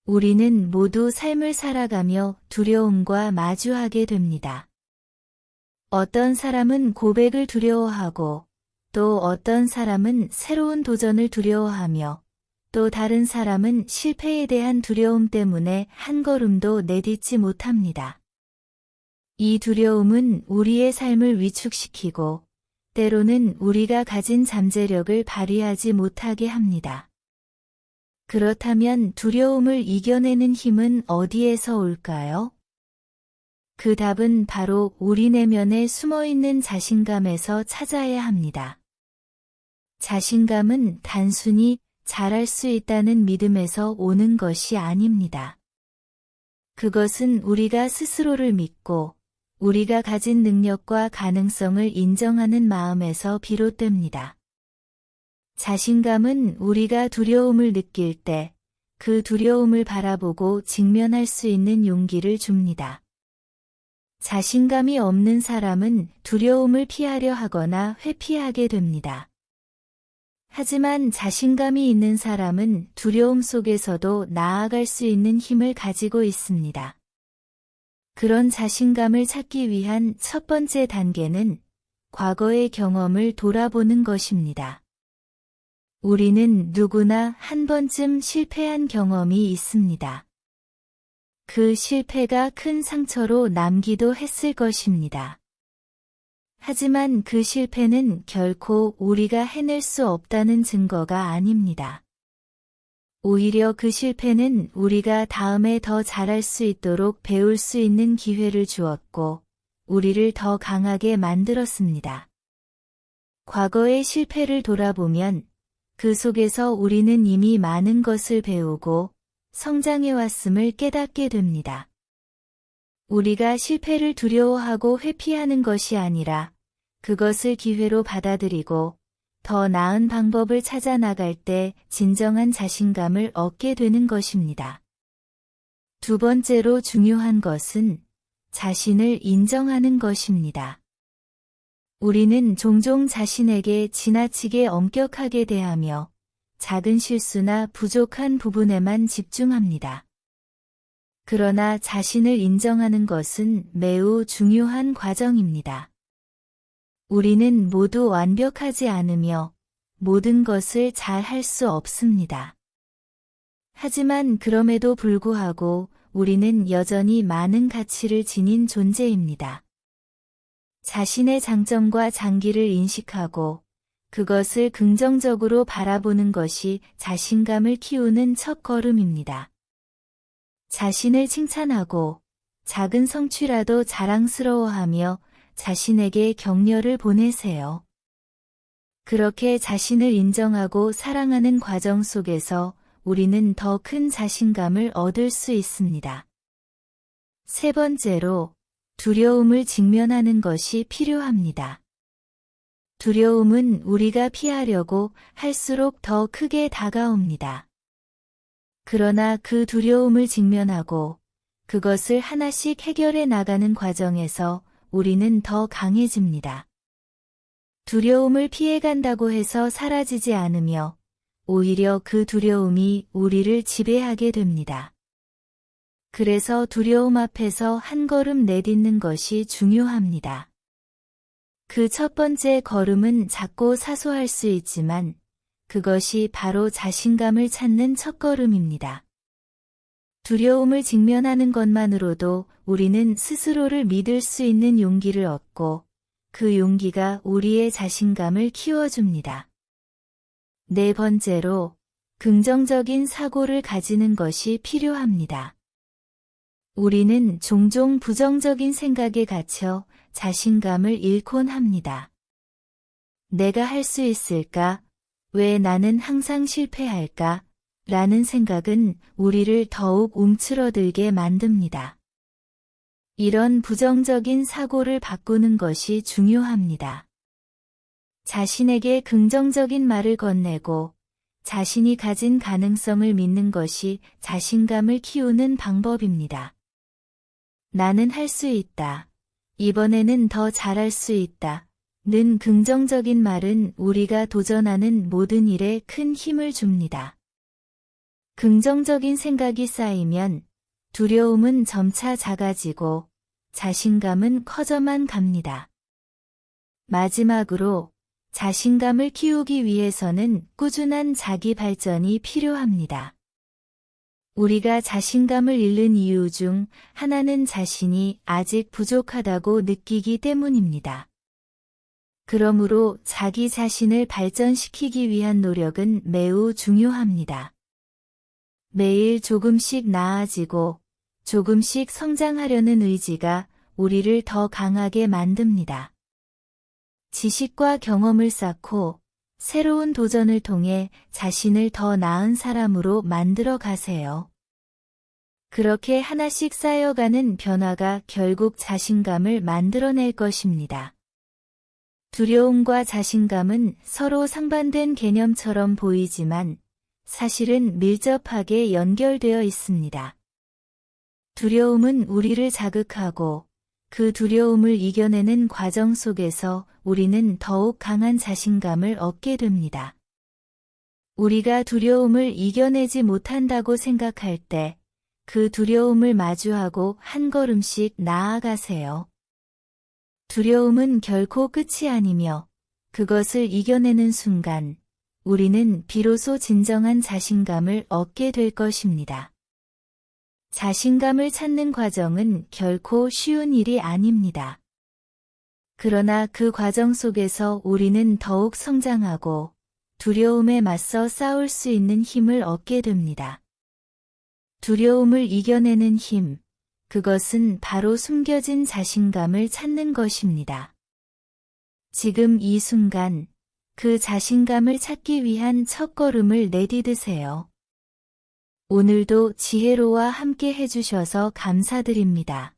우리는 모두 삶을 살아가며 두려움과 마주하게 됩니다. 어떤 사람은 고백을 두려워하고 또 어떤 사람은 새로운 도전을 두려워하며 또 다른 사람은 실패에 대한 두려움 때문에 한 걸음도 내딛지 못합니다. 이 두려움은 우리의 삶을 위축시키고 때로는 우리가 가진 잠재력을 발휘하지 못하게 합니다. 그렇다면 두려움을 이겨내는 힘은 어디에서 올까요? 그 답은 바로 우리 내면에 숨어있는 자신감에서 찾아야 합니다. 자신감은 단순히 잘할 수 있다는 믿음에서 오는 것이 아닙니다. 그것은 우리가 스스로를 믿고 우리가 가진 능력과 가능성을 인정하는 마음에서 비롯됩니다. 자신감은 우리가 두려움을 느낄 때 그 두려움을 바라보고 직면할 수 있는 용기를 줍니다. 자신감이 없는 사람은 두려움을 피하려 하거나 회피하게 됩니다. 하지만 자신감이 있는 사람은 두려움 속에서도 나아갈 수 있는 힘을 가지고 있습니다. 그런 자신감을 찾기 위한 첫 번째 단계는 과거의 경험을 돌아보는 것입니다. 우리는 누구나 한 번쯤 실패한 경험이 있습니다. 그 실패가 큰 상처로 남기도 했을 것입니다. 하지만 그 실패는 결코 우리가 해낼 수 없다는 증거가 아닙니다. 오히려 그 실패는 우리가 다음에 더 잘할 수 있도록 배울 수 있는 기회를 주었고, 우리를 더 강하게 만들었습니다. 과거의 실패를 돌아보면 그 속에서 우리는 이미 많은 것을 배우고 성장해왔음을 깨닫게 됩니다. 우리가 실패를 두려워하고 회피하는 것이 아니라 그것을 기회로 받아들이고 더 나은 방법을 찾아 나갈 때 진정한 자신감을 얻게 되는 것입니다. 두 번째로 중요한 것은 자신을 인정하는 것입니다. 우리는 종종 자신에게 지나치게 엄격하게 대하며 작은 실수나 부족한 부분에만 집중합니다. 그러나 자신을 인정하는 것은 매우 중요한 과정입니다. 우리는 모두 완벽하지 않으며 모든 것을 잘 할 수 없습니다. 하지만 그럼에도 불구하고 우리는 여전히 많은 가치를 지닌 존재입니다. 자신의 장점과 장기를 인식하고 그것을 긍정적으로 바라보는 것이 자신감을 키우는 첫 걸음입니다. 자신을 칭찬하고 작은 성취라도 자랑스러워하며 자신에게 격려를 보내세요. 그렇게 자신을 인정하고 사랑하는 과정 속에서 우리는 더 큰 자신감을 얻을 수 있습니다. 세 번째로, 두려움을 직면하는 것이 필요합니다. 두려움은 우리가 피하려고 할수록 더 크게 다가옵니다. 그러나 그 두려움을 직면하고 그것을 하나씩 해결해 나가는 과정에서 우리는 더 강해집니다. 두려움을 피해간다고 해서 사라지지 않으며 오히려 그 두려움이 우리를 지배하게 됩니다. 그래서 두려움 앞에서 한 걸음 내딛는 것이 중요합니다. 그 첫 번째 걸음은 작고 사소할 수 있지만 그것이 바로 자신감을 찾는 첫걸음입니다. 두려움을 직면하는 것만으로도 우리는 스스로를 믿을 수 있는 용기를 얻고 그 용기가 우리의 자신감을 키워줍니다. 네 번째로, 긍정적인 사고를 가지는 것이 필요합니다. 우리는 종종 부정적인 생각에 갇혀 자신감을 잃곤 합니다. 내가 할 수 있을까? 왜 나는 항상 실패할까? 라는 생각은 우리를 더욱 움츠러들게 만듭니다. 이런 부정적인 사고를 바꾸는 것이 중요합니다. 자신에게 긍정적인 말을 건네고 자신이 가진 가능성을 믿는 것이 자신감을 키우는 방법입니다. 나는 할 수 있다. 이번에는 더 잘할 수 있다. 는 긍정적인 말은 우리가 도전하는 모든 일에 큰 힘을 줍니다. 긍정적인 생각이 쌓이면 두려움은 점차 작아지고 자신감은 커져만 갑니다. 마지막으로 자신감을 키우기 위해서는 꾸준한 자기 발전이 필요합니다. 우리가 자신감을 잃는 이유 중 하나는 자신이 아직 부족하다고 느끼기 때문입니다. 그러므로 자기 자신을 발전시키기 위한 노력은 매우 중요합니다. 매일 조금씩 나아지고 조금씩 성장하려는 의지가 우리를 더 강하게 만듭니다. 지식과 경험을 쌓고 새로운 도전을 통해 자신을 더 나은 사람으로 만들어 가세요. 그렇게 하나씩 쌓여가는 변화가 결국 자신감을 만들어낼 것입니다. 두려움과 자신감은 서로 상반된 개념처럼 보이지만 사실은 밀접하게 연결되어 있습니다. 두려움은 우리를 자극하고 그 두려움을 이겨내는 과정 속에서 우리는 더욱 강한 자신감을 얻게 됩니다. 우리가 두려움을 이겨내지 못한다고 생각할 때 그 두려움을 마주하고 한 걸음씩 나아가세요. 두려움은 결코 끝이 아니며 그것을 이겨내는 순간 우리는 비로소 진정한 자신감을 얻게 될 것입니다. 자신감을 찾는 과정은 결코 쉬운 일이 아닙니다. 그러나 그 과정 속에서 우리는 더욱 성장하고 두려움에 맞서 싸울 수 있는 힘을 얻게 됩니다. 두려움을 이겨내는 힘, 그것은 바로 숨겨진 자신감을 찾는 것입니다. 지금 이 순간, 그 자신감을 찾기 위한 첫걸음을 내디드세요. 오늘도 지혜로와 함께 해주셔서 감사드립니다.